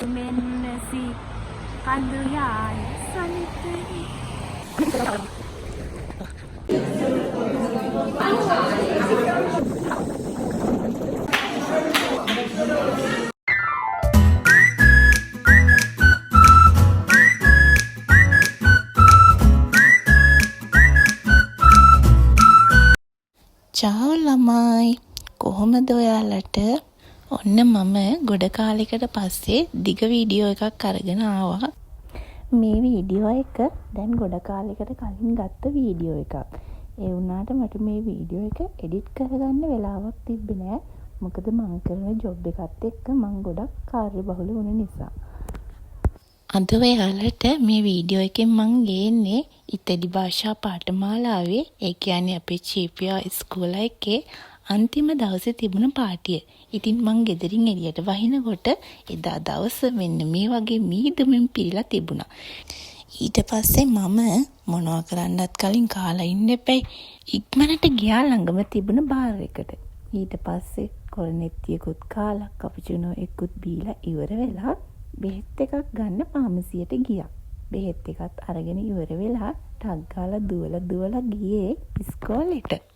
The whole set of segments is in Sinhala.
මෙන්නසි කඳු යාය සනිටයි චාව් ළමයි කොහොමද ඔයාලට ඔන්න මම ගොඩ කාලයකට පස්සේ දිග වීඩියෝ එකක් අරගෙන ආවා මේ වීඩියෝ එක දැන් ගොඩ කාලයකට කලින් ගත්ත වීඩියෝ එකක් ඒ වුණාට මට මේ වීඩියෝ එක එඩිට් කරගන්න වෙලාවක් තිබ්බේ නෑ මොකද මම කරන ජොබ් එකත් එක්ක මම ගොඩක් කාර්යබහුල වුණ නිසා අද ඔයාලට මේ වීඩියෝ එකෙන් මම ගේන්නේ ඉතලි භාෂා පාඨමාලාවේ ඒ කියන්නේ අපේ චීපියා ඉස්කෝලේ එකේ අන්තිම දවසේ තිබුණ පාටිය. ඉතින් මං ගෙදරින් එළියට වහිනකොට එදා දවස මෙන්න මේ වගේ මීදුමින් පිරීලා තිබුණා. ඊට පස්සේ මම මොනවා කරන්නත් කලින් කාලා ඉන්න එපැයි ඉක්මනට ගියා ළඟම තිබුණ බාර් එකට. ඊට පස්සේ කොරනෙත්තියකුත් කාලා කපුචිනෝ එකකුත් බීලා ඉවර වෙලා බෙහෙත් එකක් ගන්න ෆාමසියට ගියා. බෙහෙත් එකත් අරගෙන ඉවර වෙලා ටක් ගාලා දුවලා ගියේ ඉස්කෝලේට.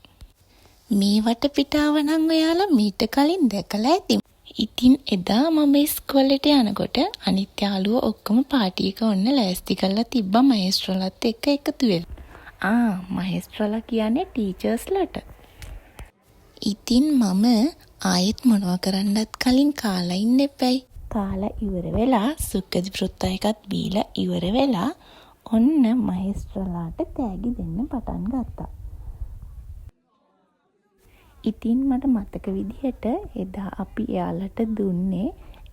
මේ වටපිටාව නම් ඔයාලා මීට කලින් දැකලා ඇති. ඉතින් එදා මම ඉස්කෝලේට යනකොට අනිත් යාළුවෝ ඔක්කොම පාටි එක ඔන්න ලෑස්ති කරලා තිබ්බා මහේස්ත්‍රලත් එක්ක එකතු වෙලා. මහේස්ත්‍රලා කියන්නේ ටීචර්ස්ලාට. ඉතින් මම ආයෙත් මොනවා කරන්නත් කලින් කාලා ඉන්න එපැයි. කාලා ඉවර වෙලා සුක්කදි පෘත්තා එකත් බීලා ඉවර වෙලා ඔන්න මහේස්ත්‍රලාට තෑගි දෙන්න පටන් ගත්තා. ඉතින් මට මතක විදිහට එදා අපි එයාලට දුන්නේ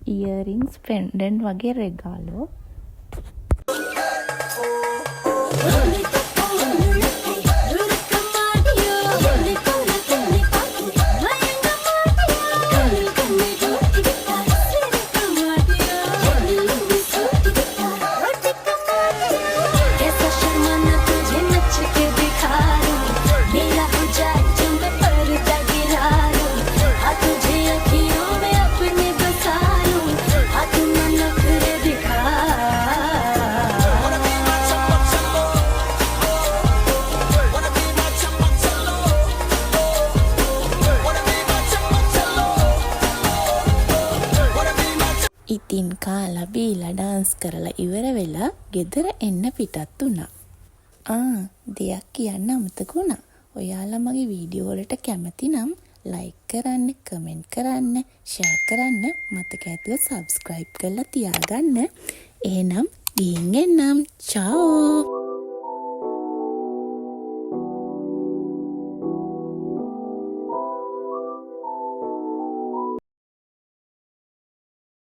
ඉයරින්ග්ස් පෙන්ඩන්ට් වගේ රෙගාලෝ. ඉතින් කාලා බීලා ඩාන්ස් කරලා ඉවර වෙලා ගෙදර එන්න පිටත් වුණා. දෙයක් කියන්න අමතක වුණා. ඔයාලා මගේ වීඩියෝ වලට කැමති නම් ලයික් කරන්න, කමෙන්ට් කරන්න, ෂෙයා කරන්න, මතක ඇතුව සබ්ස්ක්‍රයිබ් කරලා තියාගන්න. එහෙනම් ගිහින් එන්නම්. චාෝ.